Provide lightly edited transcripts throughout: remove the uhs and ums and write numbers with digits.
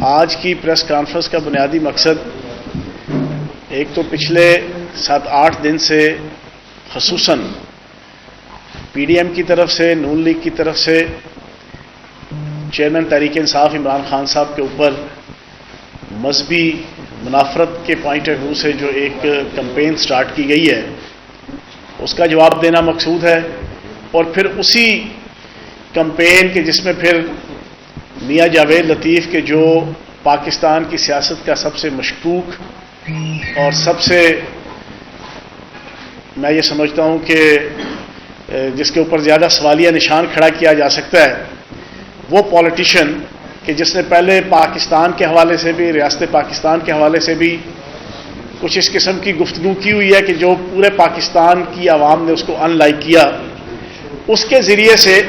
آج کی press conference کا بنیادی مقصد ایک تو پچھلے 7-8 دن سے خصوصاً پی ڈی ایم کی طرف سے، نون لیگ کی طرف سے چیئرمین تحریک انصاف عمران خان صاحب کے اوپر مذہبی منافرت کے پوائنٹ آف ویو سے جو ایک کمپین سٹارٹ کی گئی ہے، اس کا جواب دینا مقصود ہے۔ اور پھر اسی کمپین کے جس میں پھر میاں جاوید لطیف کے جو پاکستان کی سیاست کا سب سے مشکوک اور سب سے میں یہ سمجھتا ہوں کہ جس کے اوپر زیادہ سوالیہ نشان کھڑا کیا جا سکتا ہے، وہ پولیٹیشین کہ جس نے پہلے پاکستان کے حوالے سے بھی، ریاست پاکستان کے حوالے سے بھی کچھ اس قسم کی گفتگو کی ہوئی ہے کہ جو پورے پاکستان کی عوام نے اس کو ان لائک کیا، اس کے ذریعے سے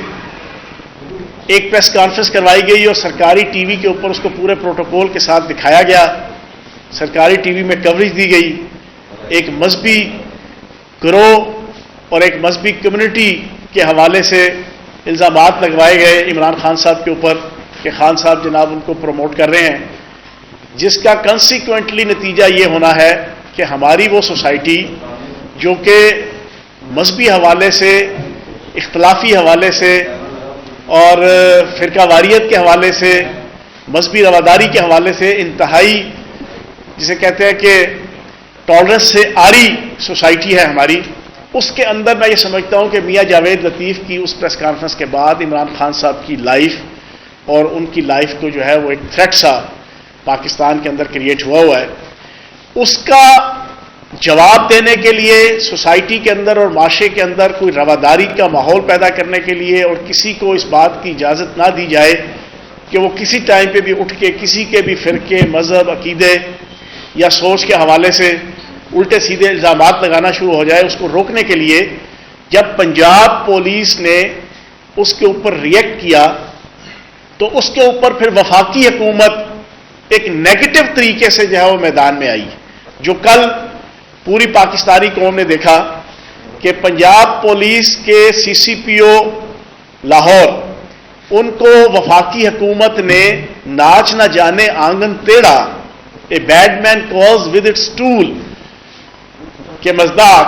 ایک پریس کانفرنس کروائی گئی اور سرکاری ٹی وی کے اوپر اس کو پورے پروٹوکول کے ساتھ دکھایا گیا، سرکاری ٹی وی میں کوریج دی گئی، ایک مذہبی گروہ اور ایک مذہبی کمیونٹی کے حوالے سے الزامات لگوائے گئے عمران خان صاحب کے اوپر کہ خان صاحب جناب ان کو پروموٹ کر رہے ہیں، جس کا کنسیکوینٹلی نتیجہ یہ ہونا ہے کہ ہماری وہ سوسائٹی جو کہ مذہبی حوالے سے، اختلافی حوالے سے اور فرقہ واریت کے حوالے سے، مذہبی رواداری کے حوالے سے انتہائی جسے کہتے ہیں کہ ٹالرنس سے آری سوسائٹی ہے ہماری، اس کے اندر میں یہ سمجھتا ہوں کہ میاں جاوید لطیف کی اس پریس کانفرنس کے بعد عمران خان صاحب کی لائف اور ان کی لائف کو جو ہے وہ ایک تھریٹ سا پاکستان کے اندر کریٹ ہوا ہے، اس کا جواب دینے کے لیے سوسائٹی کے اندر اور معاشرے کے اندر کوئی رواداری کا ماحول پیدا کرنے کے لیے اور کسی کو اس بات کی اجازت نہ دی جائے کہ وہ کسی ٹائم پہ بھی اٹھ کے کسی کے بھی فرقے، مذہب، عقیدے یا سوچ کے حوالے سے الٹے سیدھے الزامات لگانا شروع ہو جائے، اس کو روکنے کے لیے جب پنجاب پولیس نے اس کے اوپر ریئیکٹ کیا تو اس کے اوپر پھر وفاقی حکومت ایک نیگیٹو طریقے سے جو ہے وہ میدان میں آئی، جو کل پوری پاکستانی قوم نے دیکھا کہ پنجاب پولیس کے سی سی پی او لاہور، ان کو وفاقی حکومت نے ناچ نہ جانے آنگن ٹیڑھا، a bad man calls with its tool کے مزداق،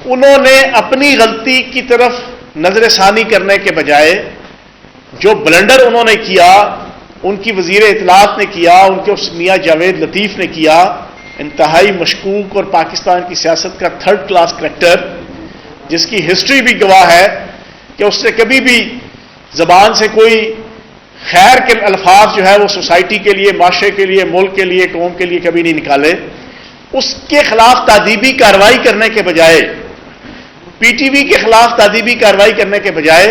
انہوں نے اپنی غلطی کی طرف نظر ثانی کرنے کے بجائے جو بلنڈر انہوں نے کیا، ان کی وزیر اطلاعات نے کیا، ان کے میاں جاوید لطیف نے کیا، انتہائی مشکوک اور پاکستان کی سیاست کا تھرڈ کلاس کریکٹر، جس کی ہسٹری بھی گواہ ہے کہ اس نے کبھی بھی زبان سے کوئی خیر کے الفاظ جو ہے وہ سوسائٹی کے لیے، معاشرے کے لیے، ملک کے لیے، قوم کے لیے کبھی نہیں نکالے، اس کے خلاف تعدیبی کارروائی کرنے کے بجائے، پی ٹی وی کے خلاف تعدیبی کارروائی کرنے کے بجائے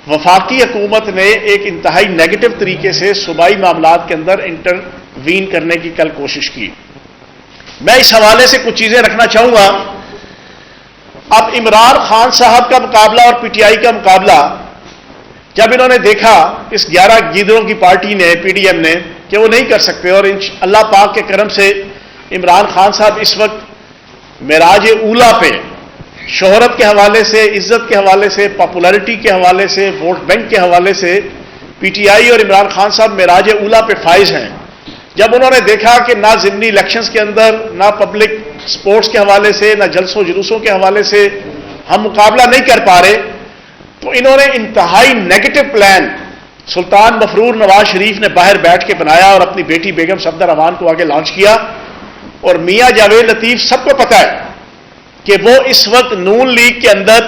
وفاقی حکومت نے ایک انتہائی نیگیٹو طریقے سے صوبائی معاملات کے اندر انٹروین کرنے کی کل کوشش کی۔ میں اس حوالے سے کچھ چیزیں رکھنا چاہوں گا۔ اب عمران خان صاحب کا مقابلہ اور پی ٹی آئی کا مقابلہ جب انہوں نے دیکھا اس 11 گیدڑوں کی پارٹی نے، پی ڈی ایم نے، کہ وہ نہیں کر سکتے اور اللہ پاک کے کرم سے عمران خان صاحب اس وقت معراج اولیٰ پہ شہرت کے حوالے سے، عزت کے حوالے سے، پاپولیرٹی کے حوالے سے، ووٹ بینک کے حوالے سے پی ٹی آئی اور عمران خان صاحب معراج اولیٰ پہ فائز ہیں۔ جب انہوں نے دیکھا کہ نہ ضمنی الیکشنز کے اندر، نہ پبلک سپورٹس کے حوالے سے، نہ جلسوں جلوسوں کے حوالے سے ہم مقابلہ نہیں کر پا رہے، تو انہوں نے انتہائی نیگیٹو پلان سلطان مفرور نواز شریف نے باہر بیٹھ کے بنایا اور اپنی بیٹی بیگم صفدر امان کو آگے لانچ کیا۔ اور میاں جاوید لطیف سب کو پتا ہے کہ وہ اس وقت نون لیگ کے اندر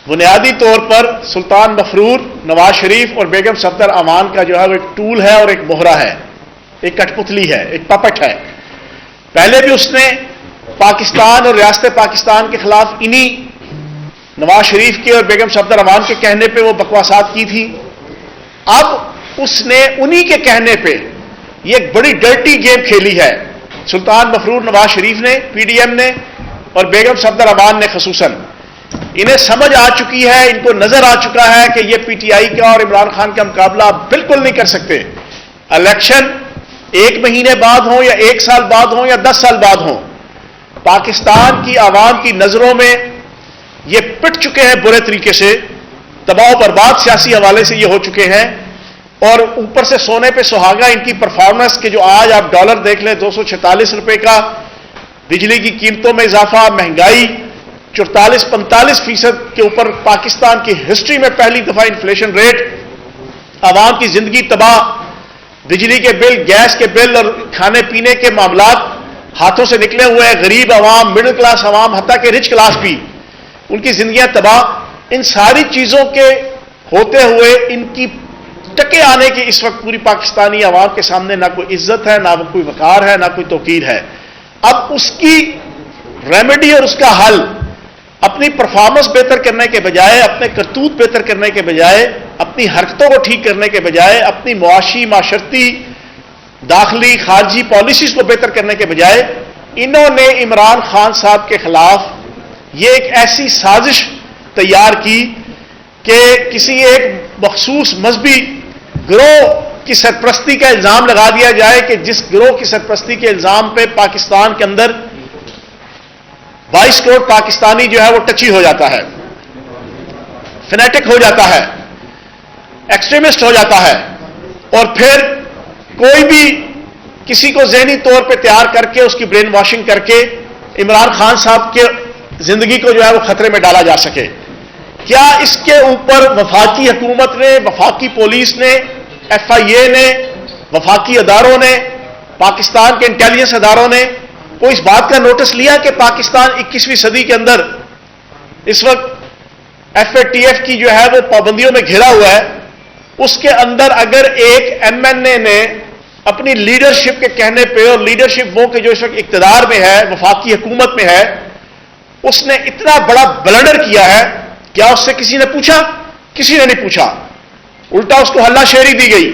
بنیادی طور پر سلطان مفرور نواز شریف اور بیگم صفدر امان کا جو ہے وہ ایک ٹول ہے اور ایک مہرا ہے، ایک کٹ پتلی ہے، ایک پپٹ ہے۔ پہلے بھی اس نے پاکستان اور ریاست پاکستان کے خلاف انہی نواز شریف کے اور بیگم صفدر امان کے کہنے پہ وہ بکواسات کی تھی۔ اب اس نے انہی کے کہنے پہ یہ ایک بڑی ڈرٹی گیم کھیلی ہے سلطان مفرور نواز شریف نے، پی ڈی ایم نے اور بیگم صفدر امان نے خصوصاً۔ انہیں سمجھ آ چکی ہے، ان کو نظر آ چکا ہے کہ یہ پی ٹی آئی کا اور عمران خان کا مقابلہ آپ بالکل نہیں کر سکتے۔ الیکشن 1 مہینے بعد ہوں یا 1 سال بعد ہوں یا 10 سال بعد ہوں، پاکستان کی عوام کی نظروں میں یہ پٹ چکے ہیں برے طریقے سے، تباہ و برباد سیاسی حوالے سے یہ ہو چکے ہیں اور اوپر سے سونے پہ سہاگا ان کی پرفارمنس کہ جو آج آپ ڈالر دیکھ لیں 246 روپے کا، بجلی کی قیمتوں میں اضافہ، مہنگائی 44-45% کے اوپر، پاکستان کی ہسٹری میں پہلی دفعہ انفلیشن ریٹ، عوام کی زندگی تباہ، بجلی کے بل، گیس کے بل اور کھانے پینے کے معاملات ہاتھوں سے نکلے ہوئے ہیں، غریب عوام، مڈل کلاس عوام، حتیٰ کہ رچ کلاس بھی، ان کی زندگیاں تباہ۔ ان ساری چیزوں کے ہوتے ہوئے ان کی ٹکے آنے کی اس وقت پوری پاکستانی عوام کے سامنے نہ کوئی عزت ہے، نہ کوئی وقار ہے، نہ کوئی توقیر ہے۔ اب اس کی ریمیڈی اور اس کا حل اپنی پرفارمنس بہتر کرنے کے بجائے، اپنے کرتوت بہتر کرنے کے بجائے، اپنی حرکتوں کو ٹھیک کرنے کے بجائے، اپنی معاشی، معاشرتی، داخلی، خارجی پالیسیز کو بہتر کرنے کے بجائے، انہوں نے عمران خان صاحب کے خلاف یہ ایک ایسی سازش تیار کی کہ کسی ایک مخصوص مذہبی گروہ کی سرپرستی کا الزام لگا دیا جائے کہ جس گروہ کی سرپرستی کے الزام پہ پاکستان کے اندر 22 کروڑ پاکستانی جو ہے وہ ٹچی ہو جاتا ہے، فنیٹک ہو جاتا ہے، ایکسٹریمسٹ ہو جاتا ہے، اور پھر کوئی بھی کسی کو ذہنی طور پہ تیار کر کے اس کی برین واشنگ کر کے عمران خان صاحب کے زندگی کو جو ہے وہ خطرے میں ڈالا جا سکے۔ کیا اس کے اوپر وفاقی حکومت نے، وفاقی پولیس نے، ایف آئی اے نے، وفاقی اداروں نے، پاکستان کے انٹیلیجنس اداروں نے کوئی اس بات کا نوٹس لیا کہ پاکستان 21ویں صدی کے اندر اس وقت ایف اے ٹی ایف کی جو ہے وہ پابندیوں میں گھرا ہوا ہے؟ اس کے اندر اگر ایک ایم این اے نے اپنی لیڈرشپ کے کہنے پہ، اور لیڈرشپ وہ کہ جو اس وقت اقتدار میں ہے، وفاقی حکومت میں ہے، اس نے اتنا بڑا بلنڈر کیا ہے، کیا اس سے کسی نے پوچھا؟ کسی نے نہیں پوچھا، الٹا اس کو ہلا شیری دی گئی،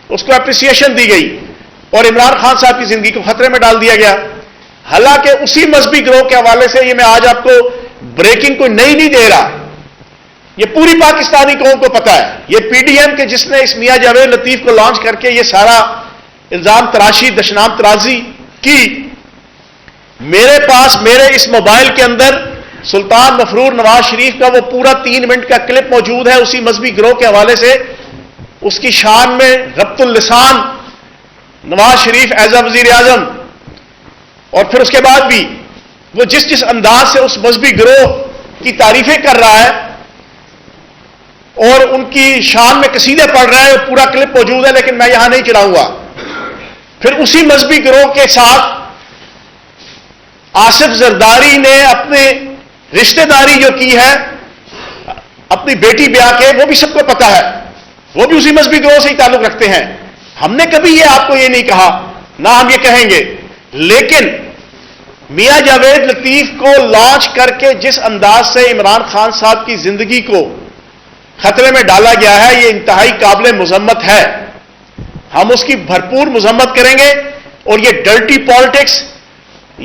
اس کو اپریسیشن دی گئی، اور عمران خان صاحب کی زندگی کو خطرے میں ڈال دیا گیا۔ حالانکہ اسی مذہبی گروہ کے حوالے سے یہ میں آج آپ کو بریکنگ کوئی نئی نہیں دے رہا، یہ پوری پاکستانی قوم کو پتا ہے، یہ پی ڈی ایم کے جس نے اس میاں جاوید لطیف کو لانچ کر کے یہ سارا الزام تراشی، دشنام ترازی کی، میرے پاس میرے اس موبائل کے اندر سلطان مفرور نواز شریف کا وہ پورا 3 منٹ کا کلپ موجود ہے اسی مذہبی گروہ کے حوالے سے، اس کی شان میں ربط اللسان نواز شریف ایز اے وزیر اعظم، اور پھر اس کے بعد بھی وہ جس انداز سے اس مذہبی گروہ کی تعریفیں کر رہا ہے اور ان کی شان میں قصیدے پڑھ رہا ہے، وہ پورا کلپ موجود ہے، لیکن میں یہاں نہیں چلاؤں گا۔ پھر اسی مذہبی گروہ کے ساتھ آصف زرداری نے اپنے رشتہ داری جو کی ہے اپنی بیٹی بیاہ کے، وہ بھی سب کو پتا ہے، وہ بھی اسی مذہبی گروہ سے ہی تعلق رکھتے ہیں۔ ہم نے کبھی یہ آپ کو یہ نہیں کہا، نہ ہم یہ کہیں گے، لیکن میاں جاوید لطیف کو لانچ کر کے جس انداز سے عمران خان صاحب کی زندگی کو خطرے میں ڈالا گیا ہے، یہ انتہائی قابل مذمت ہے۔ ہم اس کی بھرپور مذمت کریں گے، اور یہ ڈرٹی پالیٹکس،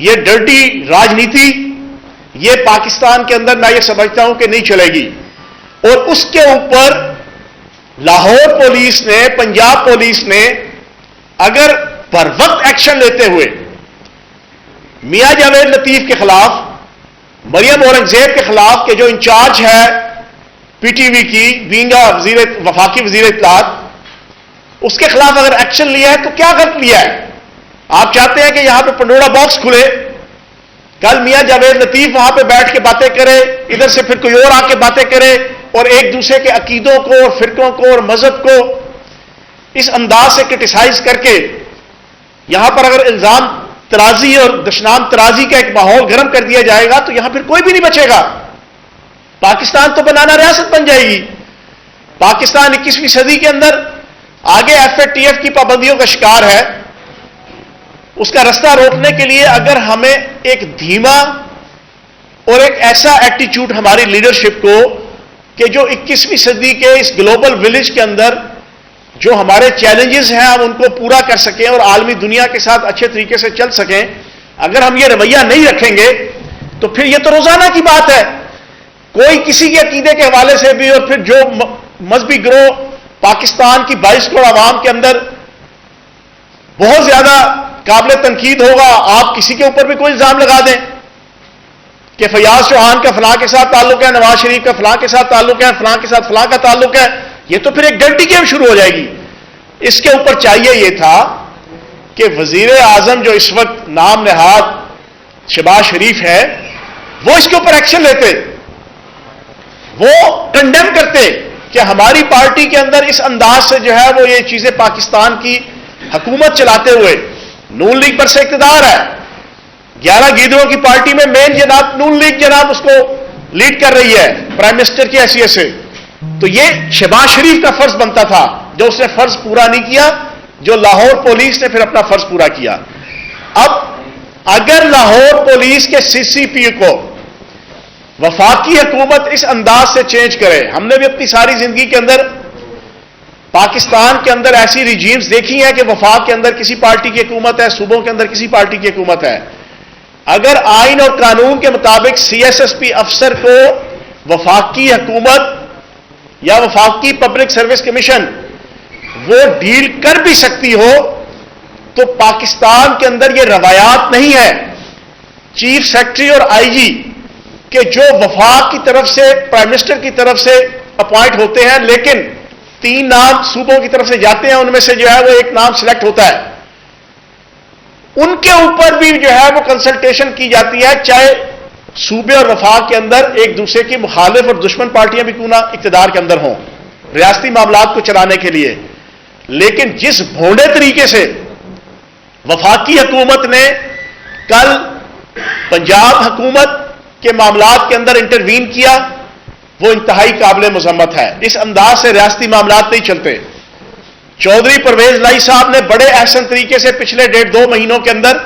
یہ ڈرٹی راجنیتی، یہ پاکستان کے اندر میں یہ سمجھتا ہوں کہ نہیں چلے گی۔ اور اس کے اوپر لاہور پولیس نے، پنجاب پولیس نے اگر بر وقت ایکشن لیتے ہوئے میاں جاوید لطیف کے خلاف، مریم اورنگزیب کے خلاف کہ جو انچارج ہے پی ٹی وی کی، بینگا وفاقی وزیر اطلاعات، اس کے خلاف اگر ایکشن لیا ہے تو کیا غلط لیا ہے؟ آپ چاہتے ہیں کہ یہاں پہ پنڈورا باکس کھلے، کل میاں جاوید لطیف وہاں پہ بیٹھ کے باتیں کرے، ادھر سے پھر کوئی اور آ کے باتیں کرے، اور ایک دوسرے کے عقیدوں کو اور فرقوں کو اور مذہب کو اس انداز سے کرٹیسائز کر کے یہاں پر اگر الزام ترازی اور دشنام ترازی کا ایک ماحول گرم کر دیا جائے گا تو یہاں پھر کوئی بھی نہیں بچے گا۔ پاکستان تو بنانا ریاست بن جائے گی۔ پاکستان 21ویں صدی کے اندر آگے ایف اے ٹی ایف کی پابندیوں کا شکار ہے۔ اس کا رستہ روکنے کے لیے اگر ہمیں ایک دھیما اور ایک ایسا ایٹیچیوڈ ہماری لیڈرشپ کو کہ جو 21ویں صدی کے اس گلوبل ولیج کے اندر جو ہمارے چیلنجز ہیں ہم ان کو پورا کر سکیں اور عالمی دنیا کے ساتھ اچھے طریقے سے چل سکیں، اگر ہم یہ رویہ نہیں رکھیں گے تو پھر یہ تو روزانہ کی بات ہے، کوئی کسی کے عقیدے کے حوالے سے بھی، اور پھر جو مذہبی گروہ پاکستان کی 22 کروڑ عوام کے اندر بہت زیادہ قابل تنقید ہوگا، آپ کسی کے اوپر بھی کوئی الزام لگا دیں کہ فیاض چوہان کا فلاں کے ساتھ تعلق ہے، نواز شریف کا فلاں کے ساتھ تعلق ہے، فلاں کے ساتھ فلاں کا تعلق ہے، یہ تو پھر ایک ڈرٹی گیم شروع ہو جائے گی۔ اس کے اوپر چاہیے یہ تھا کہ وزیر اعظم جو اس وقت نام نہاد شہباز شریف ہے وہ اس کے اوپر ایکشن لیتے, وہ کنڈیم کرتے کہ ہماری پارٹی کے اندر اس انداز سے جو ہے وہ یہ چیزیں پاکستان کی حکومت چلاتے ہوئے, نون لیگ پر سے اقتدار ہے, 11 گیدڑوں کی پارٹی میں مین جناب نون لیگ جناب اس کو لیڈ کر رہی ہے پرائم منسٹر کی حیثیت سے, تو یہ شہباز شریف کا فرض بنتا تھا جو اس نے فرض پورا نہیں کیا, جو لاہور پولیس نے پھر اپنا فرض پورا کیا. اب اگر لاہور پولیس کے CCP کو وفاقی حکومت اس انداز سے چینج کرے, ہم نے بھی اپنی ساری زندگی کے اندر پاکستان کے اندر ایسی ریجیمز دیکھی ہیں کہ وفاق کے اندر کسی پارٹی کی حکومت ہے, صوبوں کے اندر کسی پارٹی کی حکومت ہے. اگر آئین اور قانون کے مطابق CSSP افسر کو وفاقی حکومت یا وفاقی پبلک سروس کمیشن وہ ڈیل کر بھی سکتی ہو, تو پاکستان کے اندر یہ روایات نہیں ہے چیف سیکرٹری اور IG کہ جو وفاق کی طرف سے پرائم منسٹر کی طرف سے اپوائنٹ ہوتے ہیں, لیکن 3 نام صوبوں کی طرف سے جاتے ہیں, ان میں سے جو ہے وہ ایک نام سلیکٹ ہوتا ہے, ان کے اوپر بھی جو ہے وہ کنسلٹیشن کی جاتی ہے, چاہے صوبے اور وفاق کے اندر ایک دوسرے کی مخالف اور دشمن پارٹیاں بھی کیوں نہ اقتدار کے اندر ہوں ریاستی معاملات کو چلانے کے لیے. لیکن جس بھونڈے طریقے سے وفاقی حکومت نے کل پنجاب حکومت کے معاملات کے اندر انٹروین کیا, وہ انتہائی قابل مذمت ہے. اس انداز سے ریاستی معاملات نہیں چلتے. چودھری پرویز لائی صاحب نے بڑے احسن طریقے سے پچھلے 1.5-2 مہینوں کے اندر,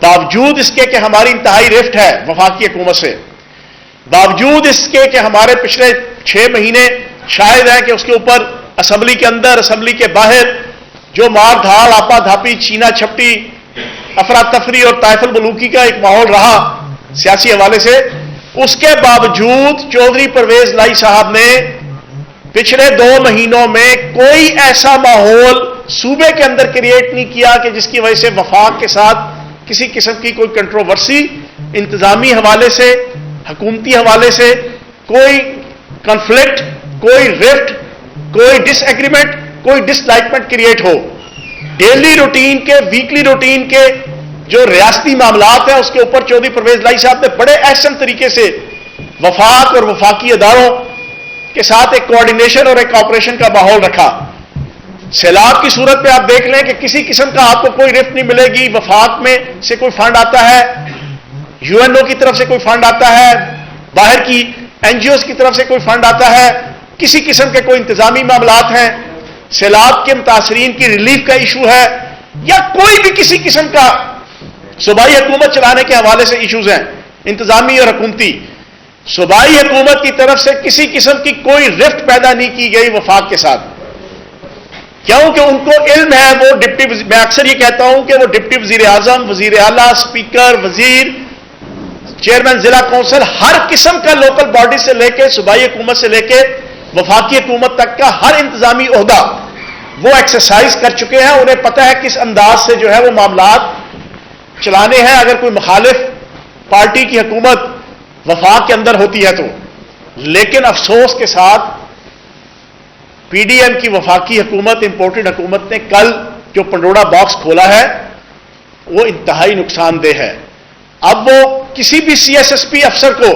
باوجود اس کے کہ ہماری انتہائی رفٹ ہے وفاقی حکومت سے, باوجود اس کے کہ ہمارے پچھلے 6 مہینے شاید ہیں کہ اس کے اوپر اسمبلی کے اندر اسمبلی کے باہر جو مار دھاڑ آپا دھاپی چینا چھپٹی افراتفری اور طائف الملوکی کا ایک ماحول رہا سیاسی حوالے سے, اس کے باوجود چودھری پرویز لائی صاحب نے پچھلے 2 مہینوں میں کوئی ایسا ماحول صوبے کے اندر کریٹ نہیں کیا کہ جس کی وجہ سے وفاق کے ساتھ کسی قسم کی کوئی کنٹروورسی انتظامی حوالے سے, حکومتی حوالے سے کوئی کنفلکٹ, کوئی رفٹ, کوئی ڈس ایگریمنٹ, کوئی ڈس لائکمنٹ کریٹ ہو. ڈیلی روٹین کے, ویکلی روٹین کے جو ریاستی معاملات ہیں اس کے اوپر چودھری پرویز لائی صاحب نے بڑے احسن طریقے سے وفاق اور وفاقی اداروں کے ساتھ ایک کوآرڈینیشن اور ایک کوآپریشن کا ماحول رکھا. سیلاب کی صورت میں آپ دیکھ لیں کہ کسی قسم کا آپ کو کوئی رفت نہیں ملے گی, وفاق میں سے کوئی فنڈ آتا ہے, UNO کی طرف سے کوئی فنڈ آتا ہے, باہر کی NGOs کی طرف سے کوئی فنڈ آتا ہے, کسی قسم کے کوئی انتظامی معاملات ہیں, سیلاب کے متاثرین کی ریلیف کا ایشو ہے, یا کوئی بھی کسی قسم کا صوبائی حکومت چلانے کے حوالے سے ایشوز ہیں انتظامی اور حکومتی, صوبائی حکومت کی طرف سے کسی قسم کی کوئی رفت پیدا نہیں کی گئی وفاق کے ساتھ, کیونکہ ان کو علم ہے. وہ ڈپٹی, میں اکثر یہ کہتا ہوں کہ وہ ڈپٹی وزیر اعظم, وزیر اعلیٰ, اسپیکر, وزیر, چیئرمین ضلع کونسل, ہر قسم کا لوکل باڈی سے لے کے صوبائی حکومت سے لے کے وفاقی حکومت تک کا ہر انتظامی عہدہ وہ ایکسرسائز کر چکے ہیں. انہیں پتہ ہے کس انداز سے جو ہے وہ معاملات چلانے ہیں اگر کوئی مخالف پارٹی کی حکومت وفاق کے اندر ہوتی ہے تو. لیکن افسوس کے ساتھ PDM کی وفاقی حکومت, امپورٹڈ حکومت نے کل جو پنڈورا باکس کھولا ہے وہ انتہائی نقصان دہ ہے. اب وہ کسی بھی CSSP افسر کو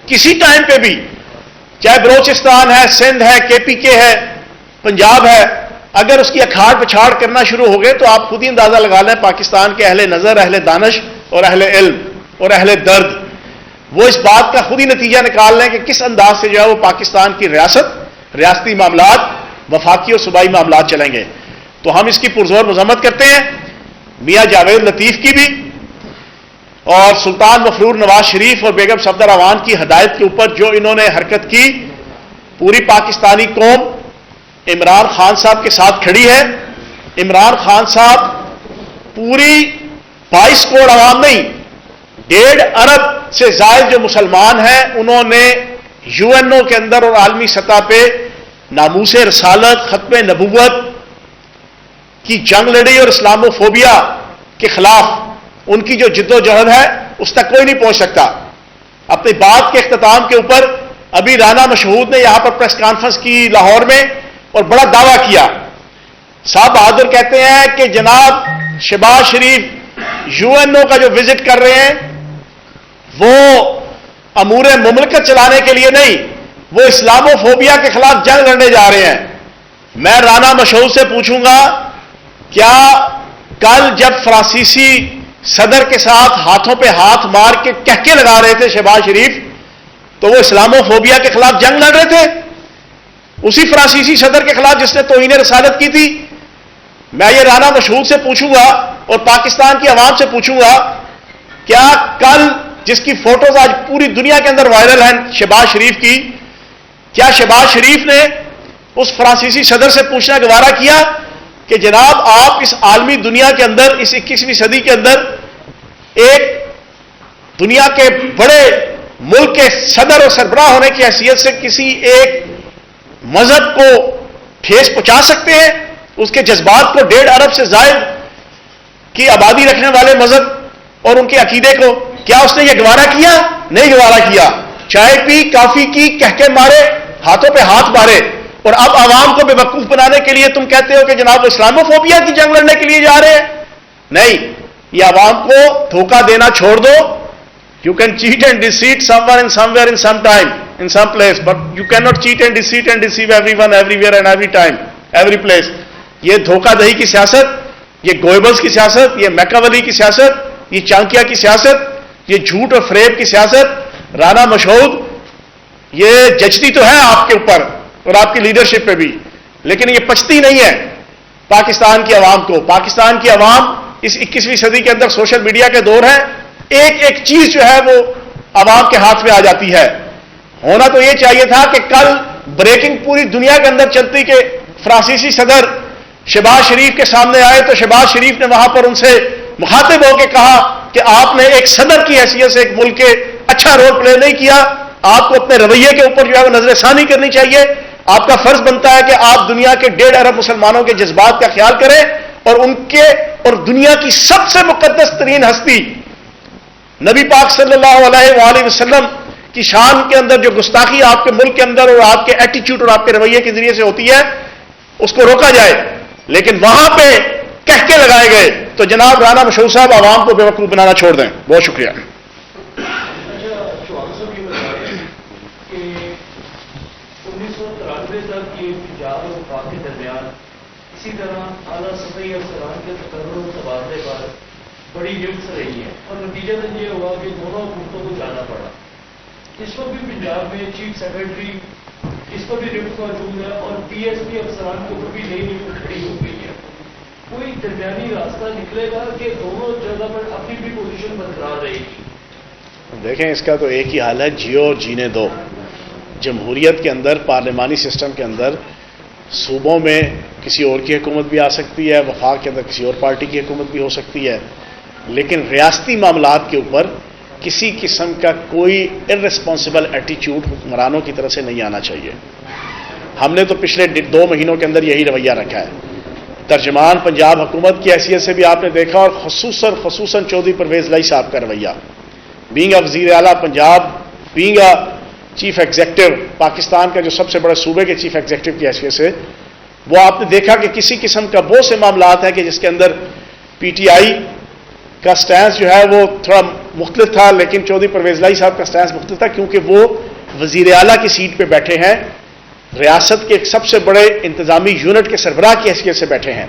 کسی ٹائم پہ بھی, چاہے بلوچستان ہے, سندھ ہے, KPK ہے, پنجاب ہے, اگر اس کی اکھاڑ پچھاڑ کرنا شروع ہو گئے تو آپ خود ہی اندازہ لگا لیں پاکستان کے اہل نظر, اہل دانش اور اہل علم اور اہل درد وہ اس بات کا خود ہی نتیجہ نکال لیں کہ کس انداز سے جو ہے وہ پاکستان کی ریاست, ریاستی معاملات, وفاقی اور صوبائی معاملات چلیں گے. تو ہم اس کی پرزور مذمت کرتے ہیں, میاں جاوید لطیف کی بھی اور سلطان مفرور نواز شریف اور بیگم صفدر اعوان کی ہدایت کے اوپر جو انہوں نے حرکت کی. پوری پاکستانی قوم عمران خان صاحب کے ساتھ کھڑی ہے. عمران خان صاحب پوری 22 کروڑ عوام نہیں, 1.5 ارب سے زائد جو مسلمان ہیں انہوں نے UNO کے اندر اور عالمی سطح پہ ناموس رسالت, ختم نبوت کی جنگ لڑی اور اسلاموفوبیا کے خلاف ان کی جو جد و جہد ہے اس تک کوئی نہیں پہنچ سکتا. اپنی بات کے اختتام کے اوپر ابھی رانا مشہود نے یہاں پر پریس کانفرنس کی لاہور میں اور بڑا دعویٰ کیا صاحب بہادر کہتے ہیں کہ جناب شہباز شریف یو این او کا جو وزٹ کر رہے ہیں وہ امور مملکت چلانے کے لیے نہیں، وہ اسلامو فوبیا کے خلاف جنگ لڑنے جا رہے ہیں۔ میں رانا مشہود سے پوچھوں گا، کیا کل جب فرانسیسی صدر کے ساتھ ہاتھوں پہ ہاتھ مار کے کہکے لگا رہے تھے شہباز شریف، تو وہ اسلامو فوبیا کے خلاف جنگ لڑ رہے تھے؟ اسی فرانسیسی صدر کے خلاف جس نے توہین رسالت کی تھی؟ میں یہ رانا مشہود سے پوچھوں گا اور پاکستان کی عوام سے پوچھوں گا، کیا کل جس کی فوٹوز آج پوری دنیا کے اندر وائرل ہیں شہباز شریف کی، کیا شہباز شریف نے اس فرانسیسی صدر سے پوچھنا گوارا کیا کہ جناب آپ اس عالمی دنیا کے اندر، اس 21ویں صدی کے اندر ایک دنیا کے بڑے ملک کے صدر اور سربراہ ہونے کی حیثیت سے کسی ایک مذہب کو ٹھیس پہنچا سکتے ہیں؟ اس کے جذبات کو 1.5 ارب سے زائد کی آبادی رکھنے والے مذہب اور ان کے عقیدے کو کیا اس نے یہ گوارا کیا؟ نہیں گوارا کیا۔ چائے پی، کافی کی، کہکے مارے، ہاتھوں پہ ہاتھ مارے، اور اب عوام کو بے وقوف بنانے کے لیے تم کہتے ہو کہ جناب اسلامو فوبیا کی جنگ لڑنے کے لیے جا رہے ہیں۔ نہیں، یہ عوام کو دھوکہ دینا چھوڑ دو۔ You can cheat and deceive someone in somewhere in some time, in some place, but you cannot cheat and deceive everyone, everywhere and every time, every place. یہ دھوکہ دہی کی سیاست، یہ گوئبلز کی سیاست، یہ میکاولی کی سیاست، یہ چانکیا کی سیاست، یہ جھوٹ اور فریب کی سیاست، رانا مشہود، یہ جچتی تو ہے آپ کے اوپر اور آپ کی لیڈرشپ پہ بھی، لیکن یہ پچتی نہیں ہے پاکستان کی عوام کو۔ پاکستان کی عوام اس 21ویں صدی کے اندر سوشل میڈیا کے دور ہے، ایک ایک چیز جو ہے وہ عوام کے ہاتھ میں آ جاتی ہے۔ ہونا تو یہ چاہیے تھا کہ کل بریکنگ پوری دنیا کے اندر چلتی کہ فرانسیسی صدر شہباز شریف کے سامنے آئے تو شہباز شریف نے وہاں پر ان سے مخاطب ہو کے کہا کہ آپ نے ایک صدر کی حیثیت سے ایک ملک کے اچھا رول پلے نہیں کیا، آپ کو اپنے رویے کے اوپر جو ہے وہ نظر ثانی کرنی چاہیے۔ آپ کا فرض بنتا ہے کہ آپ دنیا کے 1.5 ارب مسلمانوں کے جذبات کا خیال کریں اور ان کے اور دنیا کی سب سے مقدس ترین ہستی نبی پاک صلی اللہ علیہ وآلہ وسلم کی شان کے اندر جو گستاخی آپ کے ملک کے اندر اور آپ کے ایٹیچیوڈ اور آپ کے رویے کے ذریعے سے ہوتی ہے اس کو روکا جائے، لیکن وہاں پہ کہکے لگائے گئے تو جناب رانا مشہود صاحب عوام کو بے وقوف بنانا چھوڑ دیں۔ بہت شکریہ۔ اسی طرح اعلیٰ سطحی افسران کے تقرر و تبادلے پر بڑی رفت رہی ہے اور نتیجہ یہ ہوا کہ دونوں حکومتوں کو جانا پڑا۔ اس وقت بھی پنجاب میں چیف سیکرٹری اس پر بھی رفت موجود ہے اور پی ایس پی افسران کے اوپر بھی نئی کھڑی ہو گئی ہے۔ کوئی درمیانی راستہ نکلے گا کہ دونوں جگہ پر اپنی بھی پوزیشن برقرار رہے گی؟ دیکھیں، اس کا تو ایک ہی حال ہے، جیو اور جینے دو۔ جمہوریت کے اندر، پارلیمانی سسٹم کے اندر صوبوں میں کسی اور کی حکومت بھی آ سکتی ہے، وفاق کے اندر کسی اور پارٹی کی حکومت بھی ہو سکتی ہے، لیکن ریاستی معاملات کے اوپر کسی قسم کا کوئی ارسپانسبل ایٹیچیوڈ حکمرانوں کی طرف سے نہیں آنا چاہیے۔ ہم نے تو پچھلے 2 مہینوں کے اندر یہی رویہ رکھا ہے۔ ترجمان پنجاب حکومت کی حیثیت سے بھی آپ نے دیکھا، اور خصوصاً چودھری پرویز لائی صاحب کا رویہ، بینگ اے وزیر اعلیٰ Punjab, being a chief executive Pakistan کا جو سب سے بڑے صوبے کے چیف ایگزیکٹو کی حیثیت سے، وہ آپ نے دیکھا کہ کسی قسم کا بہت سے معاملات ہیں کہ جس کے اندر پی ٹی آئی کا سٹینس جو ہے وہ تھوڑا مختلف تھا، لیکن چودھری پرویز لائی صاحب کا سٹینس مختلف تھا کیونکہ وہ وزیر اعلیٰ کی سیٹ پہ بیٹھے ہیں، ریاست کے ایک سب سے بڑے انتظامی یونٹ کے سربراہ کی حیثیت سے بیٹھے ہیں۔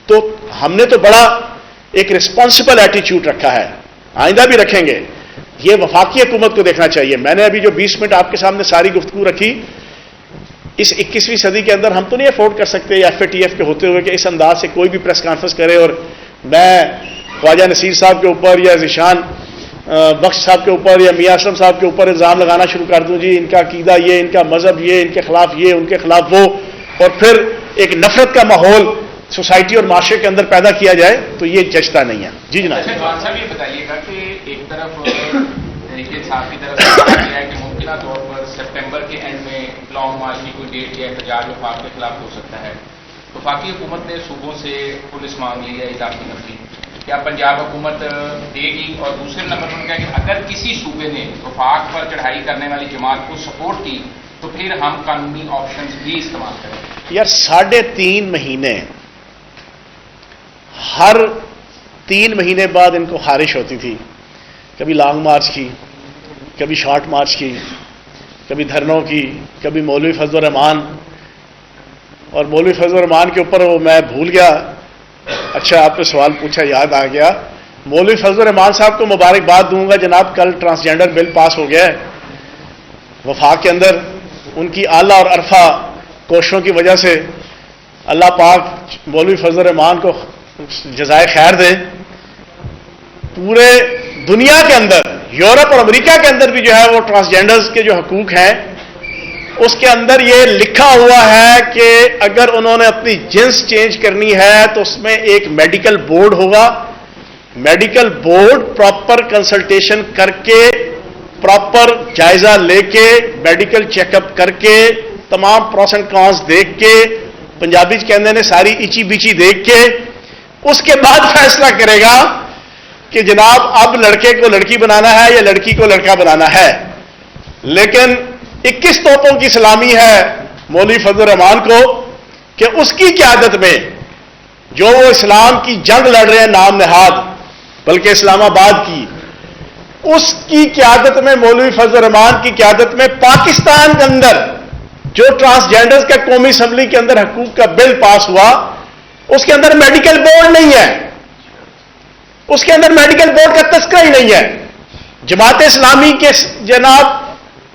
تو ہم نے تو بڑا ایک رسپانسبل ایٹیچیوڈ رکھا ہے، آئندہ بھی رکھیں گے۔ یہ وفاقی حکومت کو دیکھنا چاہیے۔ میں نے ابھی جو 20 منٹ آپ کے سامنے ساری گفتگو رکھی، اس 21ویں صدی کے اندر ہم تو نہیں افورڈ کر سکتے ایف اے ٹی ایف کے ہوتے ہوئے کہ اس انداز سے کوئی بھی پریس کانفرنس کرے اور میں خواجہ نصیر صاحب کے اوپر یا ذیشان بخش صاحب کے اوپر یا میاں اسلم صاحب کے اوپر الزام لگانا شروع کر دوں، جی ان کا عقیدہ یہ، ان کا مذہب یہ، ان کے خلاف یہ، ان کے خلاف وہ، اور پھر ایک نفرت کا ماحول سوسائٹی اور معاشرے کے اندر پیدا کیا جائے تو یہ جچتا نہیں ہے۔ جی جناب۔ صاحب یہ بتائیے گا کہ ایک طرف تحریک صاحب کی طرف سے کہا گیا ہے کہ ممکنہ طور پر سپٹمبر کے اینڈ میں لانگ مارچ کی کوئی ڈیٹ یا احتجاج وفاق کے خلاف ہو سکتا ہے۔ وفاقی حکومت نے صوبوں سے پولیس مانگ لی ہے اضافی نفری، کیا پنجاب حکومت دے گی؟ اور دوسرے نمبر پر کیا کہ اگر کسی صوبے نے وفاق پر چڑھائی کرنے والی جماعت کو سپورٹ کی تو پھر ہم قانونی آپشنز بھی استعمال کریں؟ یار 3.5 مہینے ہر 3 مہینے بعد ان کو خارش ہوتی تھی، کبھی لانگ مارچ کی، کبھی شارٹ مارچ کی، کبھی دھرنوں کی، کبھی مولوی فضل الرحمان. اور مولوی فضل الرحمان کے اوپر وہ میں بھول گیا. اچھا آپ نے سوال پوچھا، یاد آ گیا. مولوی فضل الرحمان صاحب کو مبارکباد دوں گا، جناب کل ٹرانسجینڈر بل پاس ہو گیا ہے وفاق کے اندر. ان کی اعلیٰ اور عرفہ کوششوں کی وجہ سے اللہ پاک مولوی فضل الرحمان کو جزائے خیر دے. پورے دنیا کے اندر، یورپ اور امریکہ کے اندر بھی جو ہے وہ ٹرانسجینڈرز کے جو حقوق ہیں اس کے اندر یہ لکھا ہوا ہے کہ اگر انہوں نے اپنی جنس چینج کرنی ہے تو اس میں ایک میڈیکل بورڈ ہوگا. میڈیکل بورڈ پراپر کنسلٹیشن کر کے، پراپر جائزہ لے کے، میڈیکل چیک اپ کر کے، تمام پروس اینڈ کانس دیکھ کے، پنجابی کہنے نے ساری ایچی بیچی دیکھ کے، اس کے بعد فیصلہ کرے گا کہ جناب اب لڑکے کو لڑکی بنانا ہے یا لڑکی کو لڑکا بنانا ہے. لیکن 21 توپوں کی سلامی ہے مولوی فضل الرحمان کو کہ اس کی قیادت میں جو وہ اسلام کی جنگ لڑ رہے ہیں نام نہاد، بلکہ اسلام آباد کی، اس کی قیادت میں، مولوی فضل الرحمان کی قیادت میں پاکستان کے اندر جو ٹرانسجینڈرز کا قومی اسمبلی کے اندر حقوق کا بل پاس ہوا، اس کے اندر میڈیکل بورڈ نہیں ہے، اس کے اندر میڈیکل بورڈ کا تذکرہ ہی نہیں ہے. جماعت اسلامی کے جناب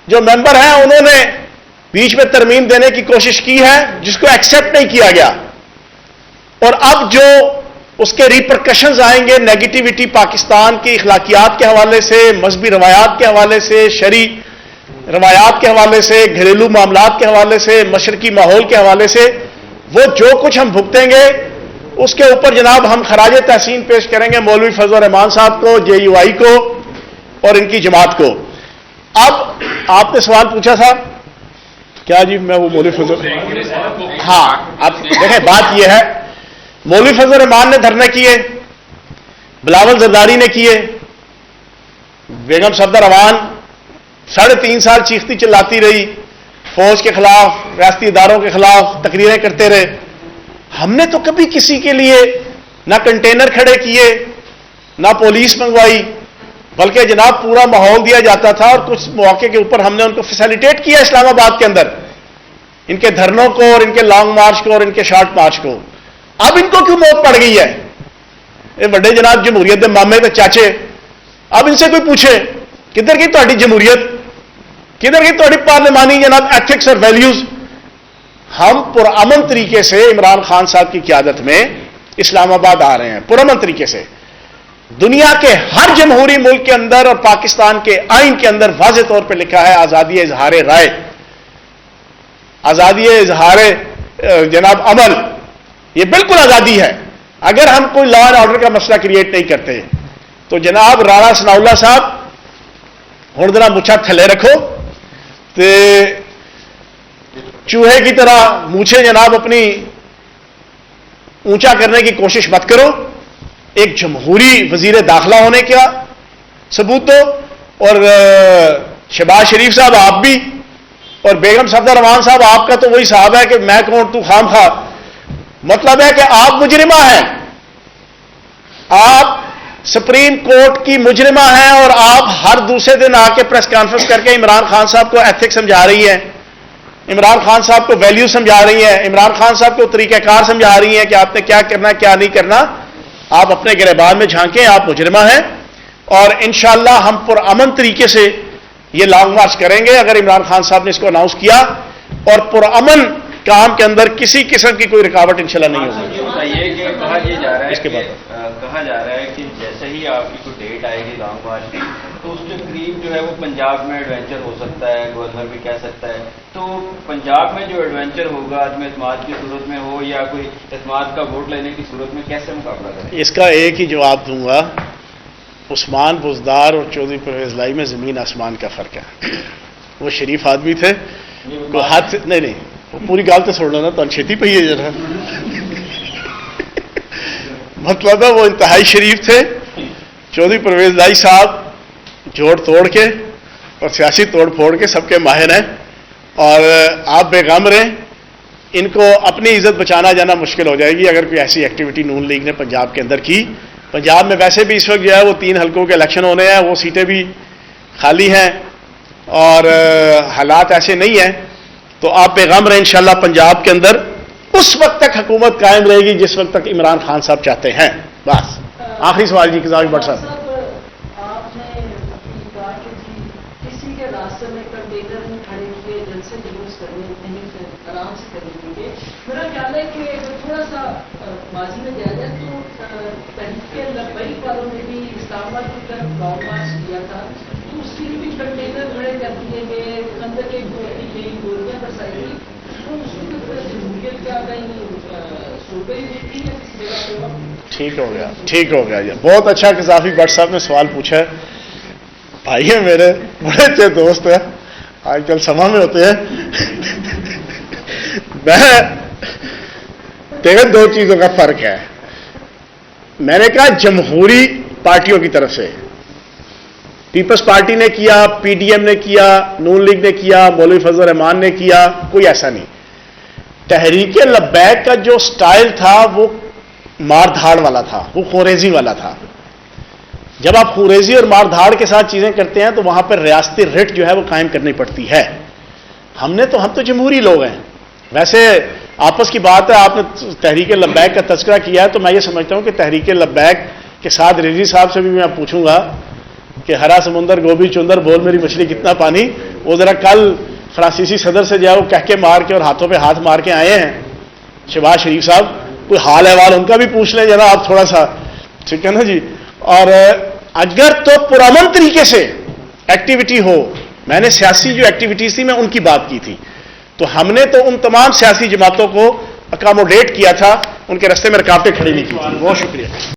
جو ممبر ہیں انہوں نے بیچ میں ترمیم دینے کی کوشش کی ہے جس کو ایکسیپٹ نہیں کیا گیا. اور اب جو اس کے ریپرکشنز آئیں گے، نیگیٹیوٹی پاکستان کی اخلاقیات کے حوالے سے، مذہبی روایات کے حوالے سے، شرعی روایات کے حوالے سے، گھریلو معاملات کے حوالے سے، مشرقی ماحول کے حوالے سے، وہ جو کچھ ہم بھگتیں گے اس کے اوپر جناب ہم خراج تحسین پیش کریں گے مولوی فضل الرحمان صاحب کو، JUI کو اور ان کی جماعت کو. اب آپ نے سوال پوچھا تھا کیا جی؟ میں وہ مولوی فضل، ہاں اب دیکھیں بات یہ ہے، مولوی فضل الرحمان نے دھرنے کیے، بلاول زرداری نے کیے، بیگم صفدر امان 3.5 سال چیختی چلاتی رہی، فوج کے خلاف، ریاستی اداروں کے خلاف تقریریں کرتے رہے. ہم نے تو کبھی کسی کے لیے نہ کنٹینر کھڑے کیے، نہ پولیس منگوائی، بلکہ جناب پورا ماحول دیا جاتا تھا اور کچھ مواقع کے اوپر ہم نے ان کو فیسیلیٹیٹ کیا اسلام آباد کے اندر، ان کے دھرنوں کو اور ان کے لانگ مارچ کو اور ان کے شارٹ مارچ کو. اب ان کو کیوں موت پڑ گئی ہے؟ یہ بڑے جناب جمہوریت دے مامے تے چاچے، اب ان سے کوئی پوچھے کدھر کی تہاڈی جمہوریت، کدھر کی تہاڈی پارلیمانی جناب ایتھکس اور ویلیوز. ہم پرامن طریقے سے عمران خان صاحب کی قیادت میں اسلام آباد آ رہے ہیں، پرامن طریقے سے. دنیا کے ہر جمہوری ملک کے اندر اور پاکستان کے آئین کے اندر واضح طور پہ لکھا ہے آزادی اظہار رائے، آزادی اظہار جناب عمل، یہ بالکل آزادی ہے. اگر ہم کوئی لا اینڈ آرڈر کا مسئلہ کریٹ نہیں کرتے تو جناب رانا ثناء اللہ صاحب ہن ذرا مچھا تھلے رکھو تے چوہے کی طرح مونچھیں جناب اپنی اونچا کرنے کی کوشش مت کرو. ایک جمہوری وزیر داخلہ ہونے کا ثبوت دو. اور شہباز شریف صاحب آپ بھی، اور بیگم صفدر امان صاحب آپ کا تو وہی صاحب ہے کہ میں کون تو خام خواہ. مطلب ہے کہ آپ مجرمہ ہیں، آپ سپریم کورٹ کی مجرمہ ہیں، اور آپ ہر دوسرے دن آ کے پریس کانفرنس کر کے عمران خان صاحب کو ایتھکس سمجھا رہی ہیں، عمران خان صاحب کو ویلیو سمجھا رہی ہیں، عمران خان صاحب کو طریقہ کار سمجھا رہی ہیں کہ آپ نے کیا کرنا کیا نہیں کرنا. آپ اپنے گریبان میں جھانکیں، آپ مجرمہ ہیں. اور انشاءاللہ ہم پرامن طریقے سے یہ لانگ مارچ کریں گے اگر عمران خان صاحب نے اس کو اناؤنس کیا، اور پرامن کام کے اندر کسی قسم کی کوئی رکاوٹ انشاءاللہ نہیں ہوگی. یہ کہ کہا یہ جا رہا ہے اس کے بعد کہا جا رہا ہے کہ جیسے ہی آپ کی کوئی ڈیٹ آئے گی لانگ مارچ کی تو اس کے قریب جو ہے وہ پنجاب میں ایڈوینچر ہو سکتا ہے، گورنر بھی کہہ سکتا ہے. تو پنجاب میں جو ایڈوینچر ہوگا عدم اعتماد کی صورت میں ہو یا کوئی اعتماد کا ووٹ لینے کی صورت میں کیسے مقابلہ کریں؟ اس کا ایک ہی جواب دوں گا، عثمان بزدار اور چودھری پرویز لائی میں زمین آسمان کا فرق ہے. وہ شریف آدمی تھے، وہ ہاتھ نہیں وہ پوری گال تو چھوڑ لو نا تو چھیتی پہ ہی ہے ذرا. مطلب ہے وہ انتہائی شریف تھے. چودھری پرویز لائی صاحب جوڑ توڑ کے اور سیاسی توڑ پھوڑ کے سب کے ماہر ہیں، اور آپ بے غم رہیں. ان کو اپنی عزت بچانا جانا مشکل ہو جائے گی اگر کوئی ایسی ایکٹیویٹی نون لیگ نے پنجاب کے اندر کی. پنجاب میں ویسے بھی اس وقت جو ہے وہ 3 حلقوں کے الیکشن ہونے ہیں, وہ سیٹیں بھی خالی ہیں اور حالات ایسے نہیں ہیں. تو آپ پیغام رہے انشاءاللہ پنجاب کے اندر اس وقت تک حکومت قائم رہے گی جس وقت تک عمران خان صاحب چاہتے ہیں. بس آخری سوال جی قذافی بٹ صاحب. آپ نے کہا کہ جی کسی کے راستے میں کنٹینر نہیں کھڑے کیے, جلسے جلوس کرنے نہیں تھے, آرام سے کرنے کیجیے. میرا خیال ہے کہ اگر تھوڑا سا ماضی میں جایا جائے تو تحریک لبیک والوں نے بھی اسلام آباد کی طرف لانگ مارچ کیا تھا, تو اس کے لیے بھی کنٹینر کھڑے کر دیے گئے, اندر کے گولی گئی, گولیاں برسائی گئی. تو اس میں جمہوریت کیا کہیں صوبے ہی ہوتی ہے کسی جگہ پہ؟ ٹھیک ہو گیا, ٹھیک ہو گیا جی. بہت اچھا قذافی بٹ صاحب نے سوال پوچھا ہے. بھائی ہے میرے بڑے اچھے دوست ہیں, آج کل سما میں ہوتے ہیں. میں دیکھیں 2 چیزوں کا فرق ہے. میں نے کہا جمہوری پارٹیوں کی طرف سے, پیپلز پارٹی نے کیا, پی ڈی ایم نے کیا, نون لیگ نے کیا, مولوی فضل الرحمان نے کیا, کوئی ایسا نہیں. تحریک لبیک کا جو سٹائل تھا وہ مار دھاڑ والا تھا, وہ خوریزی والا تھا. جب آپ خوریزی اور مار دھاڑ کے ساتھ چیزیں کرتے ہیں تو وہاں پر ریاستی رٹ جو ہے وہ قائم کرنی پڑتی ہے. ہم تو جمہوری لوگ ہیں. ویسے آپس کی بات ہے, آپ نے تحریک لبیک کا تذکرہ کیا ہے تو میں یہ سمجھتا ہوں کہ تحریک لبیک کے ساتھ رضوی صاحب سے بھی میں پوچھوں گا کہ ہرا سمندر گوبھی چندر بول میری مچھلی کتنا پانی, وہ ذرا کل فرانسیسی صدر سے جو ہے وہ کہہ کے مار کے اور ہاتھوں پہ ہاتھ مار کے آئے ہیں شہباز شریف صاحب, کوئی حال احوال ان کا بھی پوچھ لیں ذرا آپ تھوڑا سا, ٹھیک ہے نا جی. اور اگر تو پرامن طریقے سے ایکٹیویٹی ہو, میں نے سیاسی جو ایکٹیویٹیز تھی میں ان کی بات کی تھی, تو ہم نے تو ان تمام سیاسی جماعتوں کو اکاموڈیٹ کیا تھا, ان کے راستے میں رکاوٹیں کھڑی نہیں کی تھی. بہت شکریہ.